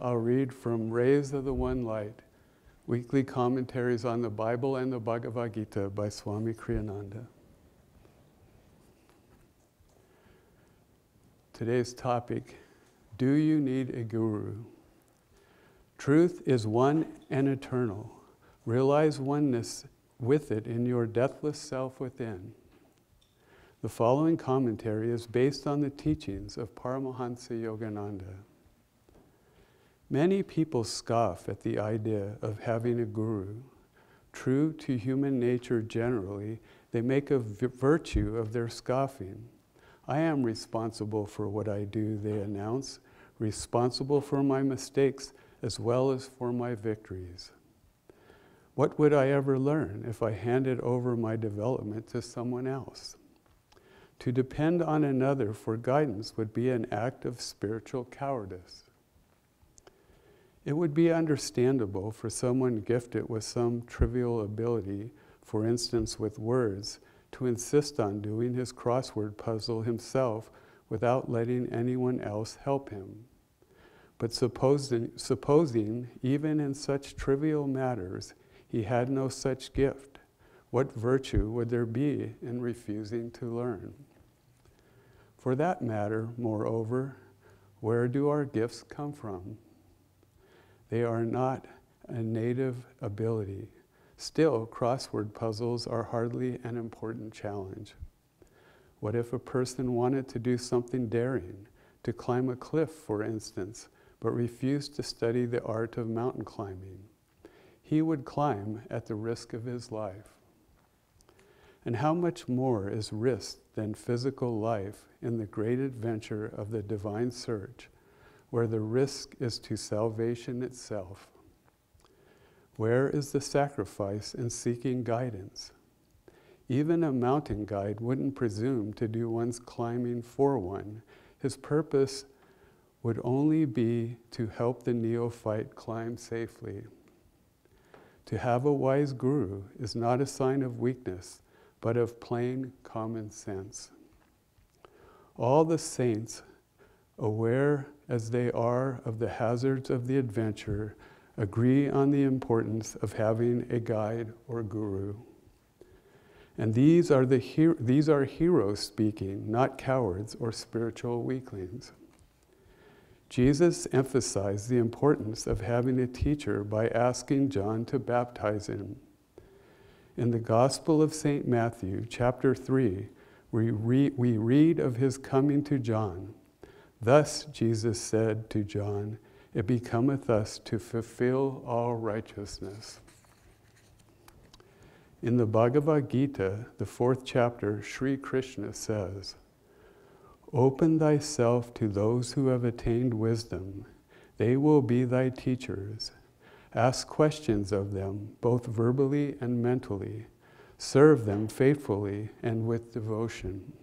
I'll read from Rays of the One Light, Weekly Commentaries on the Bible and the Bhagavad Gita by Swami Kriya-yoga. Today's topic, do you need a guru? Truth is one and eternal. Realize oneness with it in your deathless self within. The following commentary is based on the teachings of Paramahansa Yogananda. Many people scoff at the idea of having a guru. True to human nature generally, they make a virtue of their scoffing. I am responsible for what I do, they announce, responsible for my mistakes as well as for my victories. What would I ever learn if I handed over my development to someone else? To depend on another for guidance would be an act of spiritual cowardice. It would be understandable for someone gifted with some trivial ability, for instance with words, to insist on doing his crossword puzzle himself without letting anyone else help him. But supposing even in such trivial matters he had no such gift, what virtue would there be in refusing to learn? For that matter, moreover, where do our gifts come from? They are not a native ability. Still, crossword puzzles are hardly an important challenge. What if a person wanted to do something daring, to climb a cliff, for instance, but refused to study the art of mountain climbing? He would climb at the risk of his life. And how much more is risked than physical life in the great adventure of the divine search, where the risk is to salvation itself? Where is the sacrifice in seeking guidance? Even a mountain guide wouldn't presume to do one's climbing for one. His purpose would only be to help the neophyte climb safely. To have a wise guru is not a sign of weakness, but of plain common sense. All the saints, aware as they are of the hazards of the adventure, agree on the importance of having a guide or guru. And these are heroes speaking, not cowards or spiritual weaklings. Jesus emphasized the importance of having a teacher by asking John to baptize him. In the Gospel of St. Matthew, chapter 3, we read of his coming to John. Thus Jesus said to John, "It becometh us to fulfill all righteousness." In the Bhagavad Gita, the 4th chapter, Sri Krishna says, "Open thyself to those who have attained wisdom. They will be thy teachers. Ask questions of them, both verbally and mentally. Serve them faithfully and with devotion."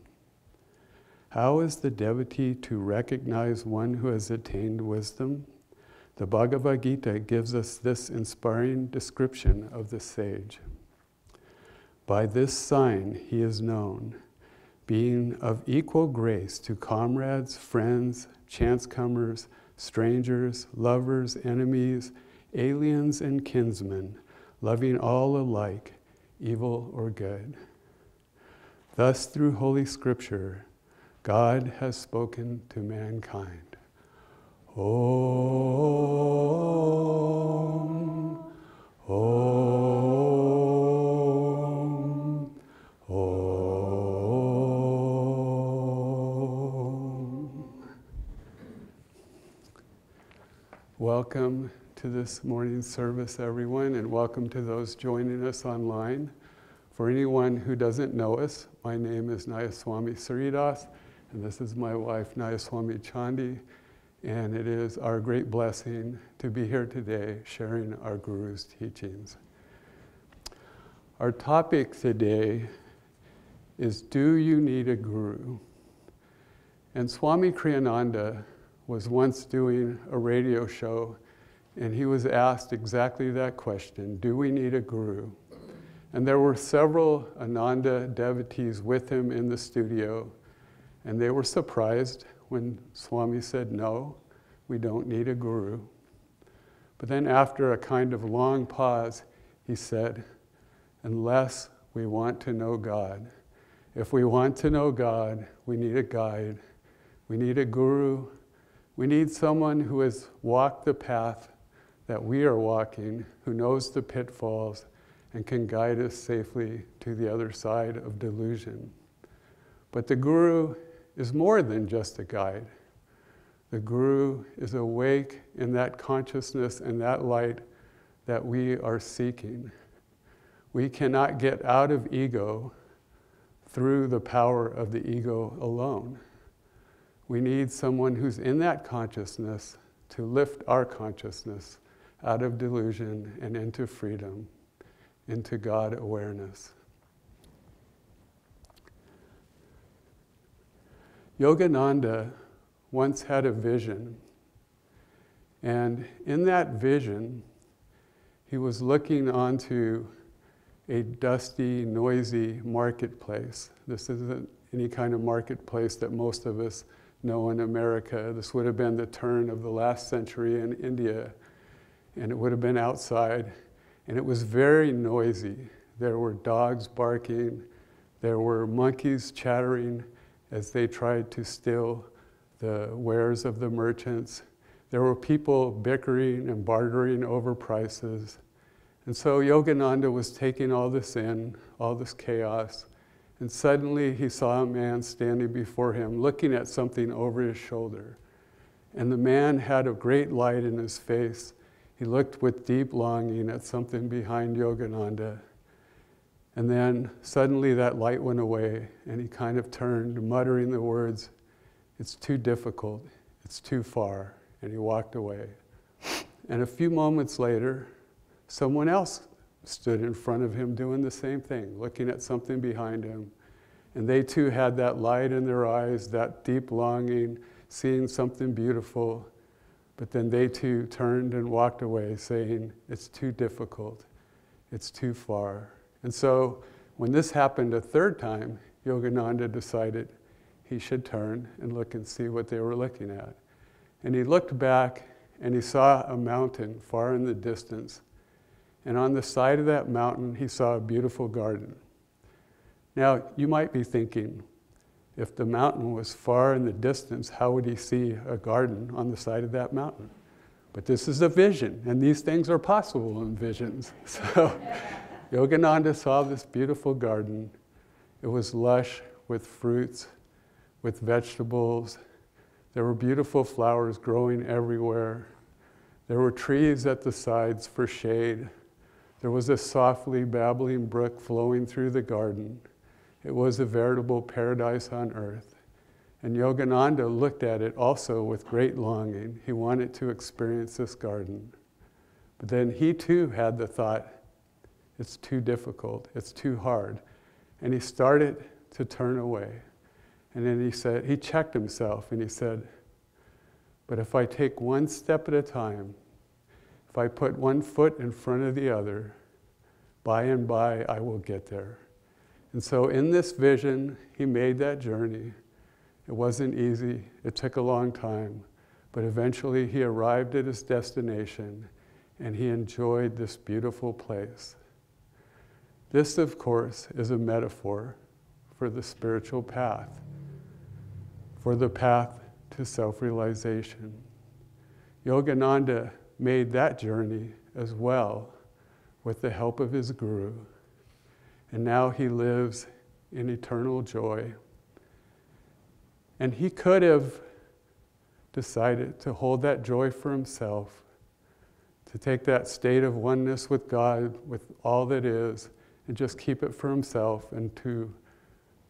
How is the devotee to recognize one who has attained wisdom? The Bhagavad Gita gives us this inspiring description of the sage. By this sign he is known, being of equal grace to comrades, friends, chance-comers, strangers, lovers, enemies, aliens, and kinsmen, loving all alike, evil or good. Thus, through Holy Scripture, God has spoken to mankind. Om, Om, Om. Welcome to this morning's service, everyone, and welcome to those joining us online. For anyone who doesn't know us, my name is Swami Suryadas, and this is my wife, Swami Chandi, and it is our great blessing to be here today sharing our Guru's teachings. Our topic today is, do you need a guru? And Swami Kriya-yoga was once doing a radio show, and he was asked exactly that question, do we need a guru? And there were several Ananda devotees with him in the studio, and they were surprised when Swami said, no, we don't need a guru. But then after a kind of long pause, he said, unless we want to know God. If we want to know God, we need a guide. We need a guru. We need someone who has walked the path that we are walking, who knows the pitfalls and can guide us safely to the other side of delusion. But the guru is more than just a guide. The guru is awake in that consciousness and that light that we are seeking. We cannot get out of ego through the power of the ego alone. We need someone who's in that consciousness to lift our consciousness out of delusion and into freedom, into God awareness. Yogananda once had a vision, and in that vision, he was looking onto a dusty, noisy marketplace. This isn't any kind of marketplace that most of us know in America. This would have been the turn of the last century in India, and it would have been outside, and it was very noisy. There were dogs barking, there were monkeys chattering as they tried to steal the wares of the merchants. There were people bickering and bartering over prices. And so Yogananda was taking all this in, all this chaos, and suddenly he saw a man standing before him, looking at something over his shoulder. And the man had a great light in his face. He looked with deep longing at something behind Yogananda. And then suddenly that light went away, and he kind of turned, muttering the words, "It's too difficult, it's too far," and he walked away. And a few moments later, someone else stood in front of him doing the same thing, looking at something behind him. And they too had that light in their eyes, that deep longing, seeing something beautiful. But then they too turned and walked away, saying, "It's too difficult, it's too far." And so when this happened a third time, Yogananda decided he should turn and look and see what they were looking at. And he looked back and he saw a mountain far in the distance. And on the side of that mountain, he saw a beautiful garden. Now, you might be thinking, if the mountain was far in the distance, how would he see a garden on the side of that mountain? But this is a vision, and these things are possible in visions. So Yogananda saw this beautiful garden. It was lush with fruits, with vegetables. There were beautiful flowers growing everywhere. There were trees at the sides for shade. There was a softly babbling brook flowing through the garden. It was a veritable paradise on earth. And Yogananda looked at it also with great longing. He wanted to experience this garden. But then he too had the thought, it's too difficult, it's too hard. And he started to turn away. And then he checked himself and he said, but if I take one step at a time, if I put one foot in front of the other, by and by I will get there. And so in this vision, he made that journey. It wasn't easy, it took a long time, but eventually he arrived at his destination and he enjoyed this beautiful place. This, of course, is a metaphor for the spiritual path, for the path to self-realization. Yogananda made that journey as well with the help of his guru. And now he lives in eternal joy. And he could have decided to hold that joy for himself, to take that state of oneness with God, with all that is, and just keep it for himself and to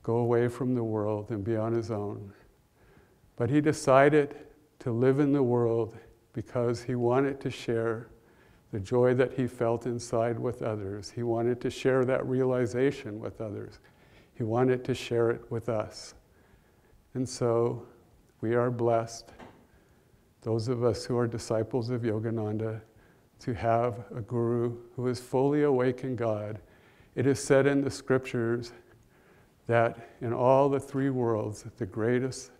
go away from the world and be on his own. But he decided to live in the world because he wanted to share the joy that he felt inside with others. He wanted to share that realization with others. He wanted to share it with us. And so we are blessed, those of us who are disciples of Yogananda, to have a guru who is fully awake in God. It is said in the scriptures that in all the three worlds, the greatest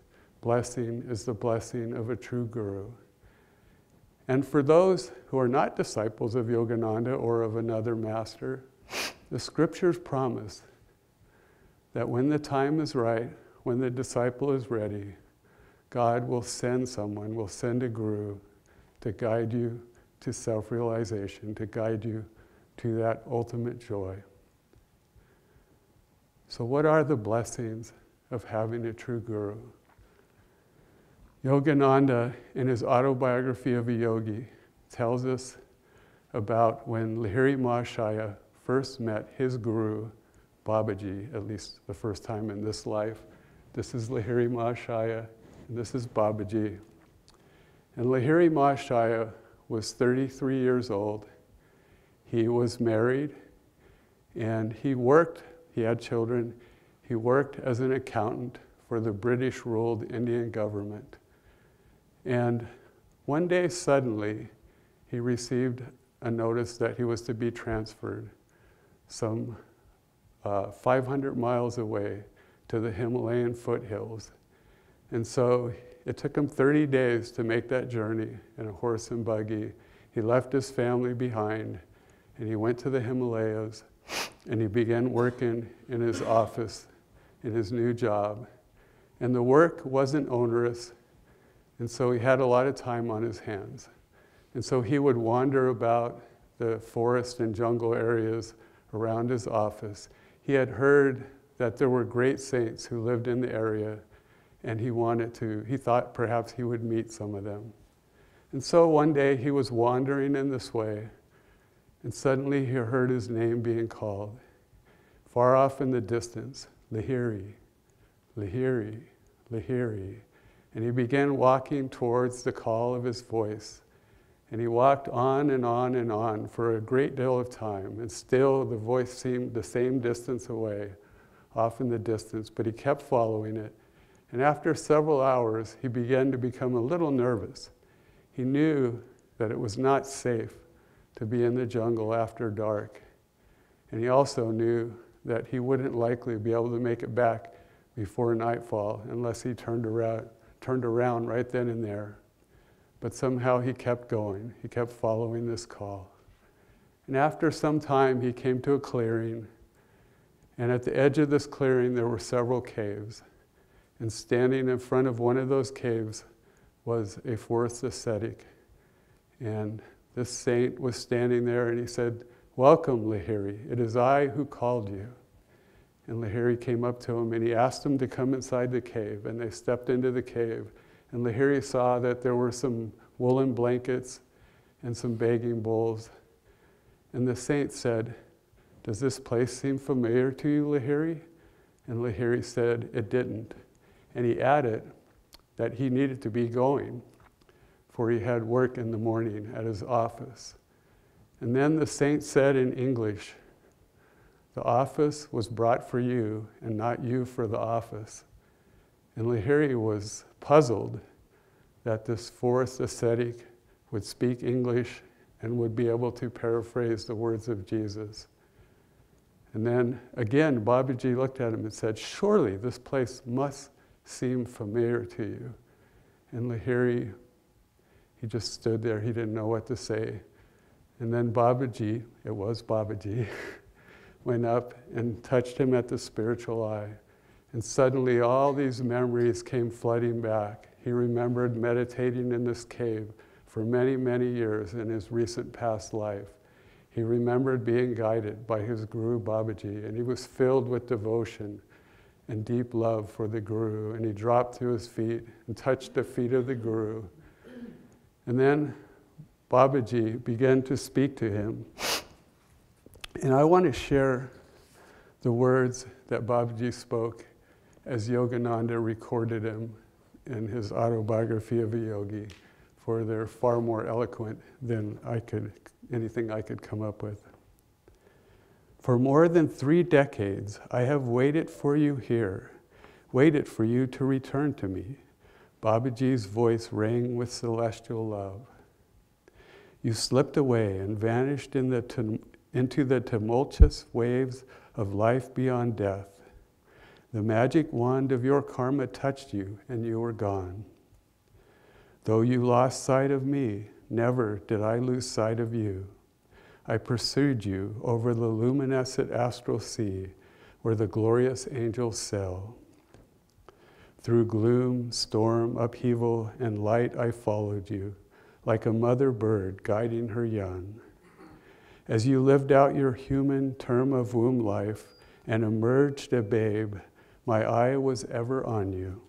blessing is the blessing of a true guru. And for those who are not disciples of Yogananda or of another master, the scriptures promise that when the time is right, when the disciple is ready, God will send someone, will send a guru to guide you to self-realization, to guide you to that ultimate joy. So what are the blessings of having a true guru? Yogananda, in his autobiography of a yogi, tells us about when Lahiri Mahashaya first met his guru, Babaji, at least the first time in this life. This is Lahiri Mahashaya, and this is Babaji. And Lahiri Mahashaya was 33 years old. He was married, and he worked, he had children, he worked as an accountant for the British-ruled Indian government. And one day, suddenly, he received a notice that he was to be transferred some 500 miles away to the Himalayan foothills. And so it took him 30 days to make that journey in a horse and buggy. He left his family behind, and he went to the Himalayas, and he began working in his office, in his new job. And the work wasn't onerous, and so he had a lot of time on his hands. And so he would wander about the forest and jungle areas around his office. He had heard that there were great saints who lived in the area, and he thought perhaps he would meet some of them. And so one day he was wandering in this way, and suddenly he heard his name being called. Far off in the distance, Lahiri, Lahiri, Lahiri. And he began walking towards the call of his voice. And he walked on and on and on for a great deal of time. And still the voice seemed the same distance away, off in the distance, but he kept following it. And after several hours, he began to become a little nervous. He knew that it was not safe to be in the jungle after dark. And he also knew that he wouldn't likely be able to make it back before nightfall unless he turned around right then and there. But somehow he kept going. He kept following this call. And after some time, he came to a clearing. And at the edge of this clearing, there were several caves. And standing in front of one of those caves was a forest ascetic. And this saint was standing there, and he said, "Welcome, Lahiri. It is I who called you." And Lahiri came up to him, and he asked him to come inside the cave. And they stepped into the cave. And Lahiri saw that there were some woolen blankets and some begging bowls. And the saint said, "Does this place seem familiar to you, Lahiri?" And Lahiri said it didn't. And he added that he needed to be going, for he had work in the morning at his office. And then the saint said in English, "The office was brought for you, and not you for the office." And Lahiri was puzzled that this forest ascetic would speak English and would be able to paraphrase the words of Jesus. And then again, Babaji looked at him and said, "Surely this place must seem familiar to you." And Lahiri, he just stood there. He didn't know what to say. And then Babaji, it was Babaji, went up and touched him at the spiritual eye. And suddenly all these memories came flooding back. He remembered meditating in this cave for many, many years in his recent past life. He remembered being guided by his Guru Babaji, and he was filled with devotion and deep love for the Guru. And he dropped to his feet and touched the feet of the Guru. And then Babaji began to speak to him. And I want to share the words that Babaji spoke as Yogananda recorded him in his autobiography of a yogi, for they're far more eloquent than anything I could come up with. "For more than 3 decades, I have waited for you here, waited for you to return to me." Babaji's voice rang with celestial love. "You slipped away and vanished into the tumultuous waves of life beyond death. The magic wand of your karma touched you, and you were gone. Though you lost sight of me, never did I lose sight of you. I pursued you over the luminescent astral sea where the glorious angels sail. Through gloom, storm, upheaval, and light I followed you, like a mother bird guiding her young. As you lived out your human term of womb life and emerged a babe, my eye was ever on you.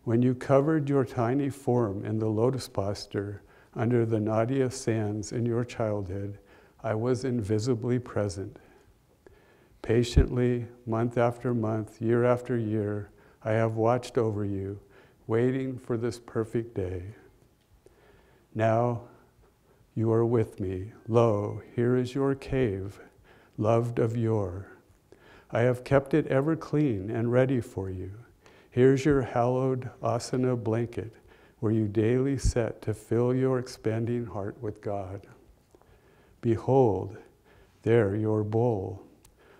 When you covered your tiny form in the lotus posture under the nadia sands in your childhood, I was invisibly present. Patiently, month after month, year after year, I have watched over you, waiting for this perfect day. Now you are with me. Lo, here is your cave, loved of yore. I have kept it ever clean and ready for you. Here's your hallowed asana blanket, where you daily set to fill your expanding heart with God. Behold, there your bowl,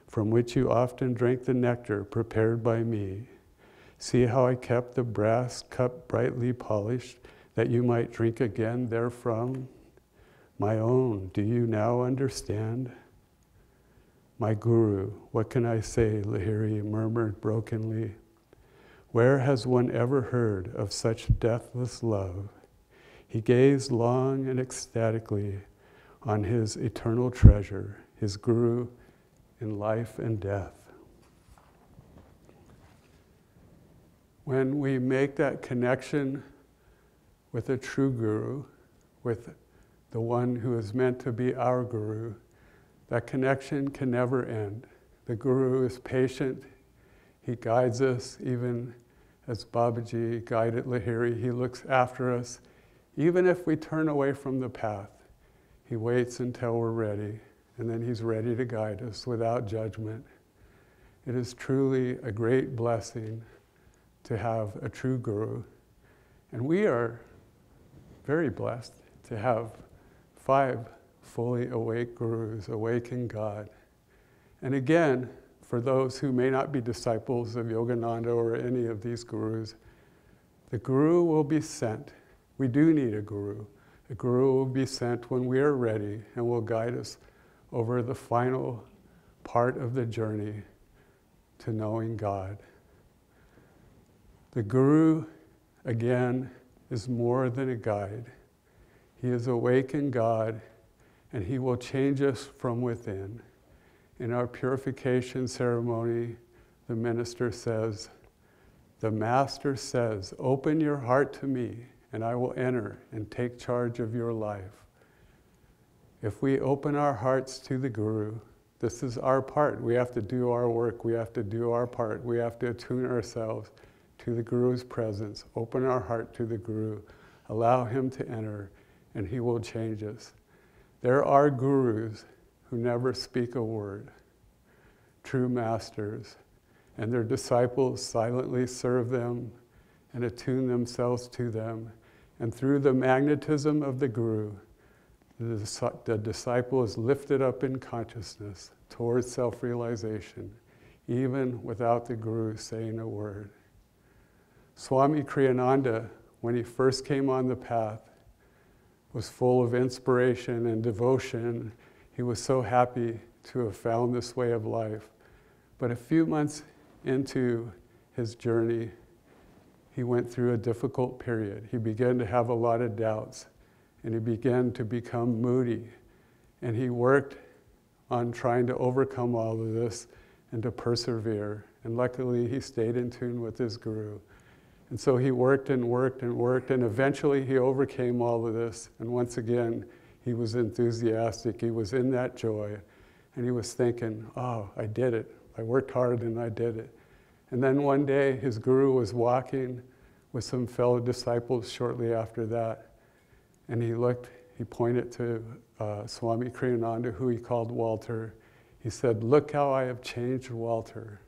from which you often drank the nectar prepared by me. See how I kept the brass cup brightly polished, that you might drink again therefrom? My own, do you now understand? My Guru, what can I say? Lahiri murmured brokenly. Where has one ever heard of such deathless love? He gazed long and ecstatically on his eternal treasure, his Guru in life and death. When we make that connection with a true Guru, with the one who is meant to be our Guru, that connection can never end. The Guru is patient. He guides us, even as Babaji guided Lahiri. He looks after us. Even if we turn away from the path, he waits until we're ready, and then he's ready to guide us without judgment. It is truly a great blessing to have a true Guru. And we are very blessed to have 5 fully awake Gurus, awake in God. And again, for those who may not be disciples of Yogananda or any of these Gurus, the Guru will be sent. We do need a Guru. A Guru will be sent when we are ready and will guide us over the final part of the journey to knowing God. The Guru, again, is more than a guide. He is awake in God, and he will change us from within. In our purification ceremony, the minister says, the Master says, open your heart to me, and I will enter and take charge of your life. If we open our hearts to the Guru, this is our part. We have to do our work. We have to do our part. We have to attune ourselves to the Guru's presence, open our heart to the Guru, allow him to enter, and he will change us. There are Gurus who never speak a word, true masters, and their disciples silently serve them and attune themselves to them. And through the magnetism of the Guru, the disciple is lifted up in consciousness towards self-realization, even without the Guru saying a word. Swami Kriya-yoga, when he first came on the path, was full of inspiration and devotion. He was so happy to have found this way of life. But a few months into his journey, he went through a difficult period. He began to have a lot of doubts, and he began to become moody. And he worked on trying to overcome all of this and to persevere. And luckily, he stayed in tune with his Guru. And so he worked and worked and worked, and eventually he overcame all of this. And once again, he was enthusiastic. He was in that joy. And he was thinking, oh, I did it. I worked hard and I did it. And then one day, his Guru was walking with some fellow disciples shortly after that. And he pointed to Swami Kriya-yoga, who he called Walter. He said, look how I have changed Walter.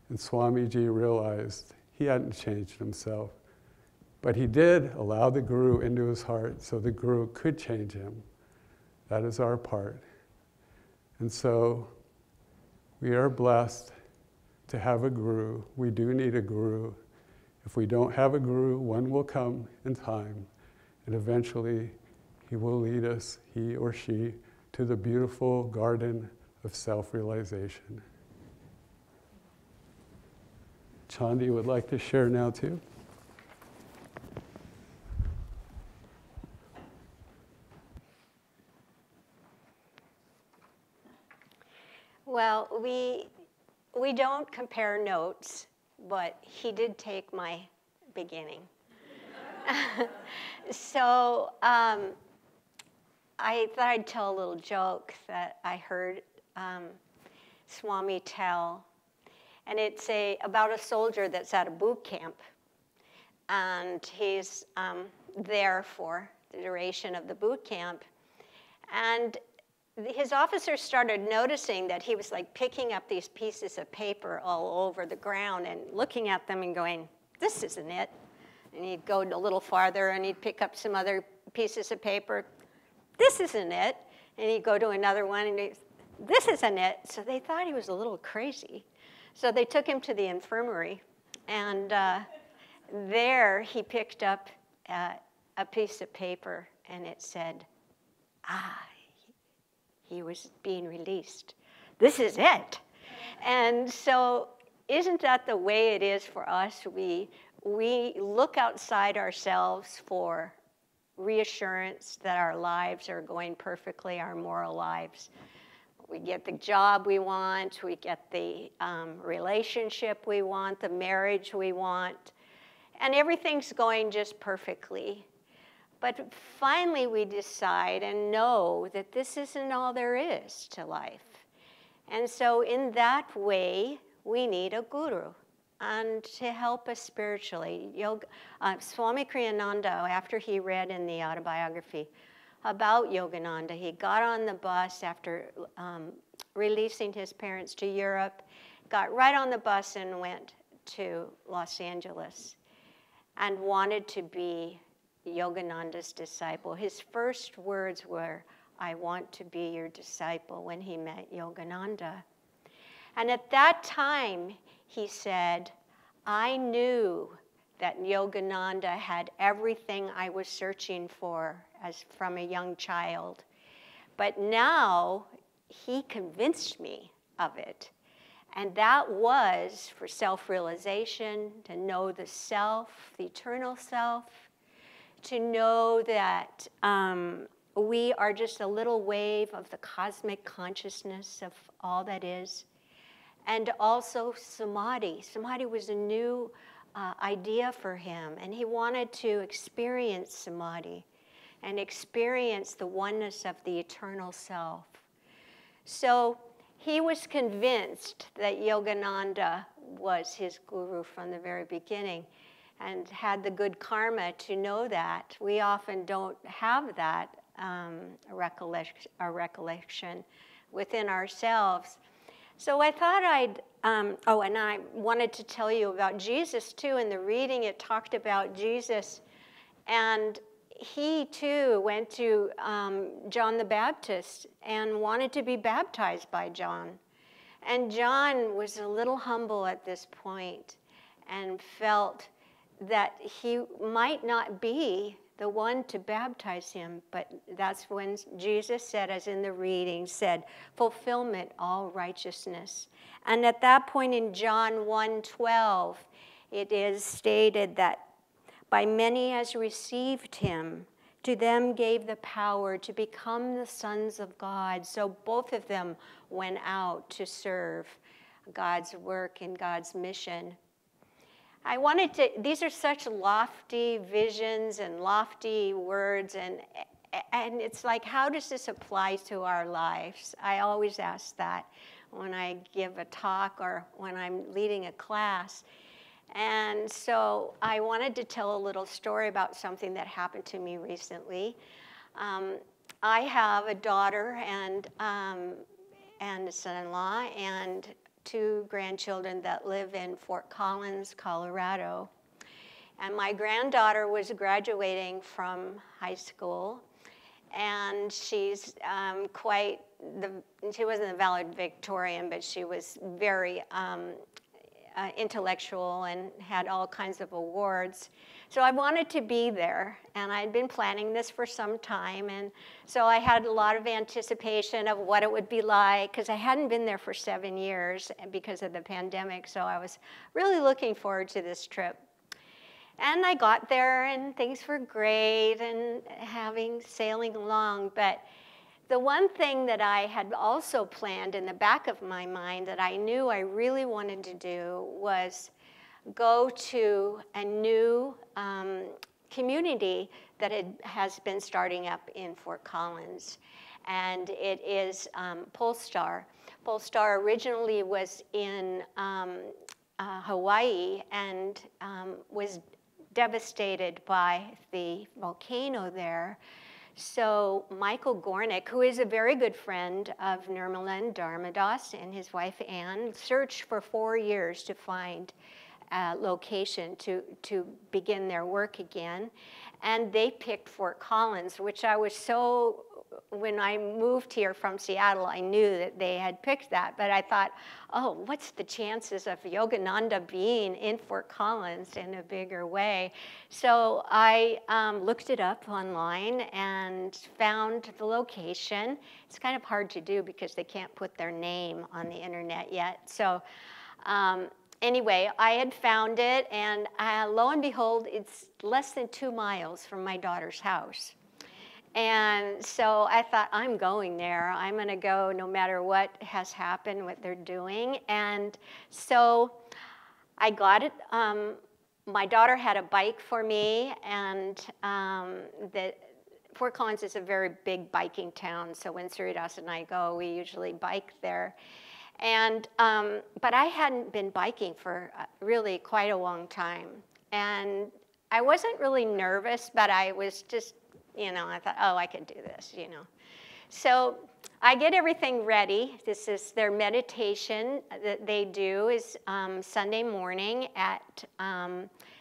And Swamiji realized he hadn't changed himself. But he did allow the Guru into his heart so the Guru could change him. That is our part. And so we are blessed to have a Guru. We do need a Guru. If we don't have a Guru, one will come in time, And eventually, he will lead us, he or she, to the beautiful garden of self-realization. Chandi would like to share now too. Well, we don't compare notes, but he did take my beginning. So I thought I'd tell a little joke that I heard Swami tell. And it's about a soldier that's at a boot camp. And he's there for the duration of the boot camp. And his officers started noticing that he was like picking up these pieces of paper all over the ground and looking at them and going, this isn't it. And he'd go a little farther and he'd pick up some other pieces of paper. This isn't it. And he'd go to another one and this isn't it. So they thought he was a little crazy. So they took him to the infirmary. And there he picked up a piece of paper and it said, he was being released. This is it. And so isn't that the way it is for us? We look outside ourselves for reassurance that our lives are going perfectly, our moral lives. We get the job we want, we get the relationship we want, the marriage we want, and everything's going just perfectly. But finally we decide and know that this isn't all there is to life. And so in that way, we need a guru and to help us spiritually. Swami Kriya-yoga, after he read in the autobiography about Yogananda, he got on the bus after releasing his parents to Europe, got right on the bus and went to Los Angeles and wanted to be Yogananda's disciple. His first words were, I want to be your disciple, when he met Yogananda. And at that time, he said, I knew that Yogananda had everything I was searching for as from a young child. But now, he convinced me of it. And that was for self-realization, to know the self, the eternal self, to know that we are just a little wave of the cosmic consciousness of all that is. And also samadhi. Samadhi was a new idea for him, and he wanted to experience samadhi and experience the oneness of the eternal self. So he was convinced that Yogananda was his guru from the very beginning, and had the good karma to know that. We often don't have that recollection within ourselves. So I thought and I wanted to tell you about Jesus too. In the reading, it talked about Jesus, and he too went to John the Baptist and wanted to be baptized by John. And John was a little humble at this point and felt that he might not be the one to baptize him, but that's when Jesus said, as in the reading, said, fulfillment, all righteousness. And at that point in John 1:12, it is stated that by many as received him, to them gave the power to become the sons of God. So both of them went out to serve God's work and God's mission. I wanted to, these are such lofty visions and lofty words, and it's like, how does this apply to our lives? I always ask that when I give a talk or when I'm leading a class. And so I wanted to tell a little story about something that happened to me recently. I have a daughter and a son-in-law and 2 grandchildren that live in Fort Collins, Colorado. And my granddaughter was graduating from high school, and she's she wasn't a valedictorian, but she was very intellectual and had all kinds of awards. So I wanted to be there, and I'd been planning this for some time, and so I had a lot of anticipation of what it would be like, because I hadn't been there for 7 years because of the pandemic, so I was really looking forward to this trip. And I got there, and things were great, and sailing along, but the one thing that I had also planned in the back of my mind that I knew I really wanted to do was go to a new community that has been starting up in Fort Collins. And it is Polestar. Polestar originally was in Hawaii and was devastated by the volcano there. So Michael Gornick, who is a very good friend of Nirmala and Dharmadas and his wife Anne, searched for 4 years to find a location to begin their work again. And they picked Fort Collins, which I was so, when I moved here from Seattle, I knew that they had picked that. But I thought, oh, what's the chances of Yogananda being in Fort Collins in a bigger way? So I looked it up online and found the location. It's kind of hard to do because they can't put their name on the internet yet. So anyway, I had found it, and lo and behold, it's less than 2 miles from my daughter's house. And so I thought, I'm going there. I'm going to go no matter what has happened, what they're doing. And so I got it. My daughter had a bike for me, and Fort Collins is a very big biking town. So when Suryadas and I go, we usually bike there. And but I hadn't been biking for really quite a long time. And I wasn't really nervous, but I was just, I thought, oh, I can do this, So I get everything ready. This is their meditation that they do is Sunday morning at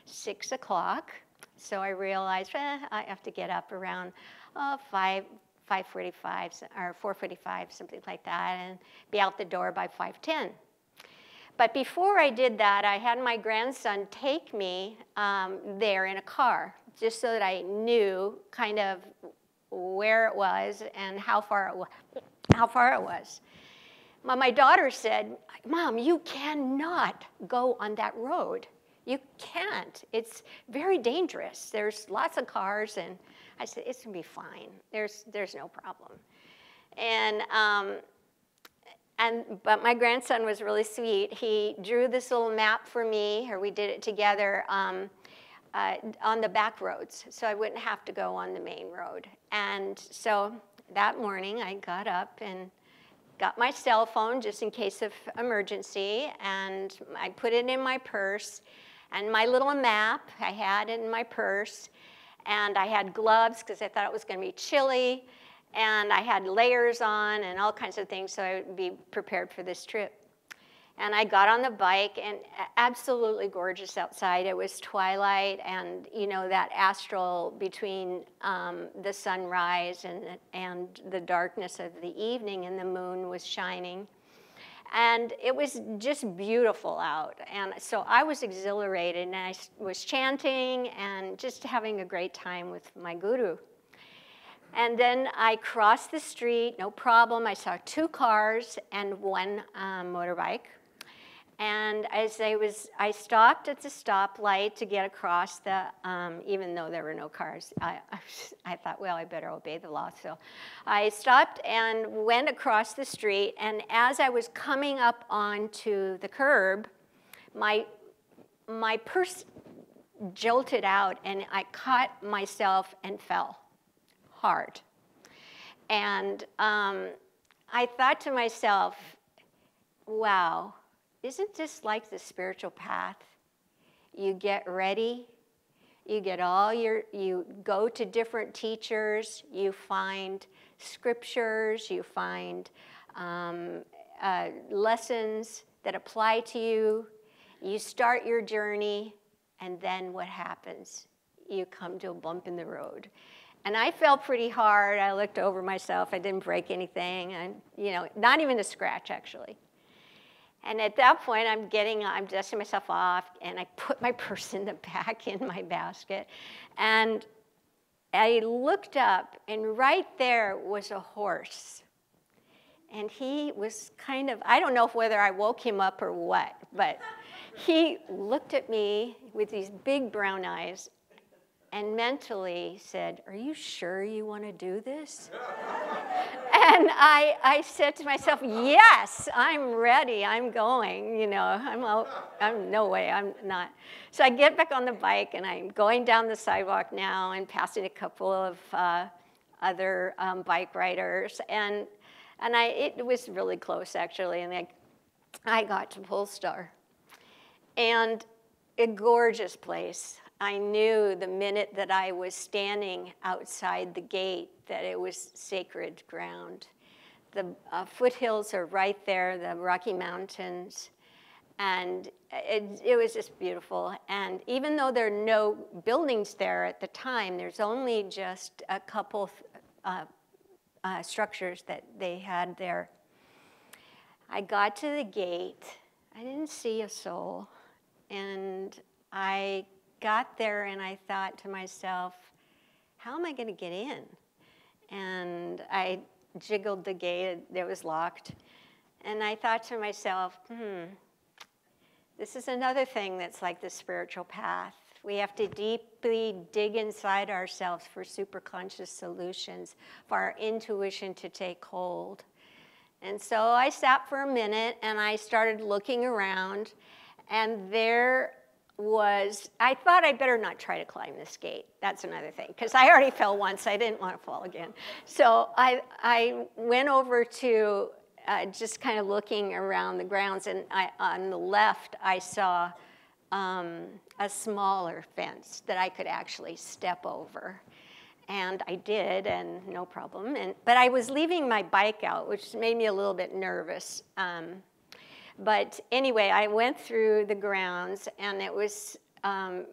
6 o'clock. So I realized I have to get up around 5:45 or 4:45, something like that, and be out the door by 5:10. But before I did that, I had my grandson take me there in a car, just so that I knew kind of where it was and how far it was. My daughter said, Mom, you cannot go on that road. You can't. It's very dangerous. There's lots of cars, and I said, it's going to be fine. There's no problem. But my grandson was really sweet. He drew this little map for me, or we did it together, on the back roads, so I wouldn't have to go on the main road. And so that morning, I got up and got my cell phone just in case of emergency, and I put it in my purse. And my little map, I had it in my purse. And I had gloves because I thought it was going to be chilly. And I had layers on and all kinds of things so I would be prepared for this trip. And I got on the bike, and absolutely gorgeous outside. It was twilight, and that astral between the sunrise and the darkness of the evening, and the moon was shining. And it was just beautiful out. And so I was exhilarated, and I was chanting and just having a great time with my guru. And then I crossed the street, no problem. I saw 2 cars and 1 motorbike. And as I stopped at the stoplight to get across the, even though there were no cars, I thought, well, I better obey the law. So I stopped and went across the street. And as I was coming up onto the curb, my purse jolted out, and I caught myself and fell hard. And I thought to myself, wow. Isn't this like the spiritual path? You get ready, you go to different teachers, you find scriptures, you find lessons that apply to you, you start your journey, and then what happens? You come to a bump in the road. And I fell pretty hard. I looked over myself. I didn't break anything, and not even a scratch, actually. And at that point, I'm dusting myself off, and I put my purse in the back in my basket. And I looked up, and right there was a horse. And he was kind of, I don't know whether I woke him up or what, but he looked at me with these big brown eyes and mentally said, "Are you sure you want to do this?" And I said to myself, "Yes, I'm ready. I'm going. You know, I'm no way. I'm not." So I get back on the bike, and I'm going down the sidewalk now and passing a couple of other bike riders, and it was really close actually, and I got to Polestar, and a gorgeous place. I knew the minute that I was standing outside the gate that it was sacred ground. The foothills are right there, the Rocky Mountains, and it was just beautiful. And even though there are no buildings there at the time, there's only just a couple structures that they had there. I got to the gate. I didn't see a soul, and I got there and I thought to myself, how am I going to get in? And I jiggled the gate, it was locked. And I thought to myself, this is another thing that's like the spiritual path. We have to deeply dig inside ourselves for superconscious solutions, for our intuition to take hold. And so I sat for a minute and I started looking around, and there I thought I better not try to climb this gate. That's another thing, because I already fell once. I didn't want to fall again. So I went over to just kind of looking around the grounds, and on the left, I saw a smaller fence that I could actually step over. And I did, and no problem. But I was leaving my bike out, which made me a little bit nervous. But anyway, I went through the grounds, and it was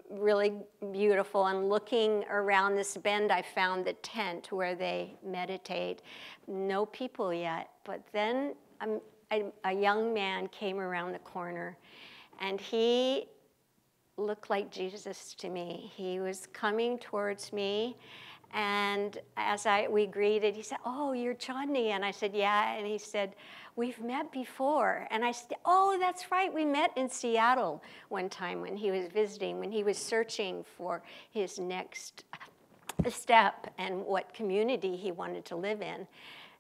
really beautiful. And looking around this bend, I found the tent where they meditate. No people yet. But then a young man came around the corner, and he looked like Jesus to me. He was coming towards me. And as we greeted, he said, "Oh, you're Chandi." And I said, "Yeah." And he said, "We've met before." And I said, "Oh, that's right. We met in Seattle one time when he was visiting, when he was searching for his next step and what community he wanted to live in."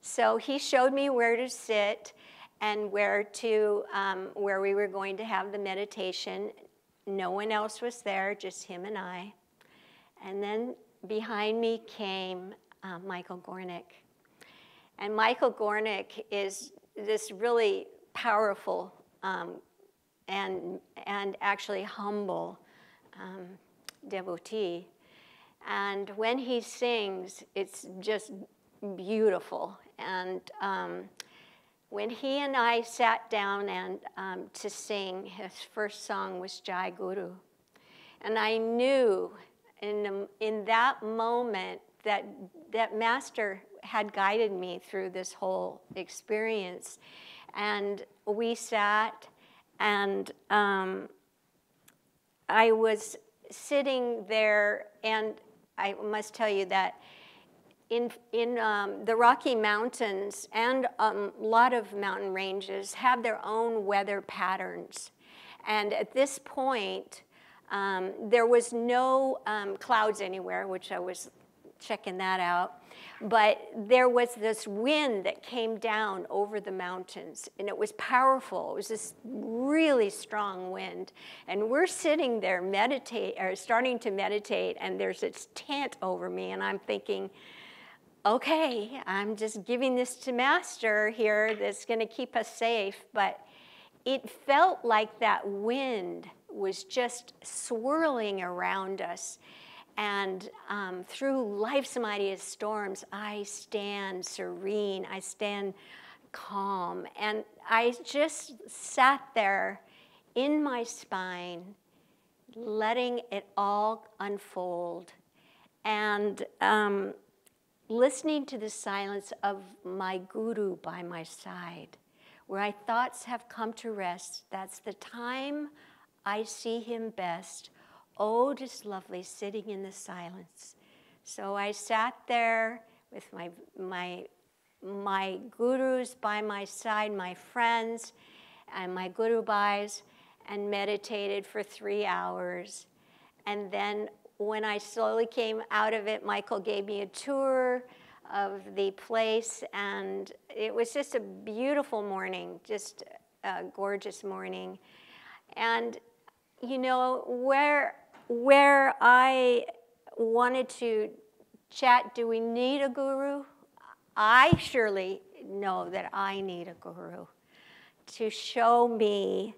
So he showed me where to sit and where we were going to have the meditation. No one else was there, just him and I. And then behind me came Michael Gornick. And Michael Gornick is this really powerful and actually humble devotee. And when he sings, it's just beautiful. And when he and I sat down and to sing, his first song was Jai Guru. And I knew in that moment that Master had guided me through this whole experience. And we sat, and I was sitting there, and I must tell you that in the Rocky Mountains and a lot of mountain ranges have their own weather patterns. And at this point, there was no clouds anywhere, which I was checking that out. But there was this wind that came down over the mountains, and it was powerful. It was this really strong wind. And we're sitting there starting to meditate, and there's this tent over me, and I'm thinking, okay, I'm just giving this to Master here that's going to keep us safe. But it felt like that wind was just swirling around us. And through life's mightiest storms, I stand serene, I stand calm. And I just sat there in my spine, letting it all unfold, and listening to the silence of my guru by my side, where my thoughts have come to rest. That's the time I see him best. Oh, just lovely, sitting in the silence. So I sat there with my gurus by my side, my friends, and my guru bhais, and meditated for 3 hours. And then when I slowly came out of it, Michael gave me a tour of the place, and it was just a beautiful morning, just a gorgeous morning. And you know, where I wanted to chat, do we need a guru? I surely know that I need a guru to show me,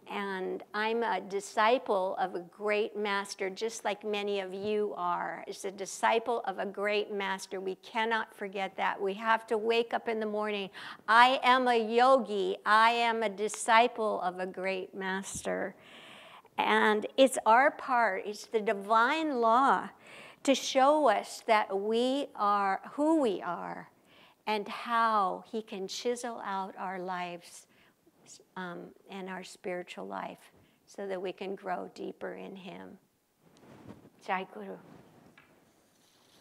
and I'm a disciple of a great master, just like many of you are. As a disciple of a great master, we cannot forget that. We have to wake up in the morning. I am a yogi. I am a disciple of a great master. And it's our part, it's the divine law to show us that we are who we are and how he can chisel out our lives and our spiritual life so that we can grow deeper in him. Jai Guru.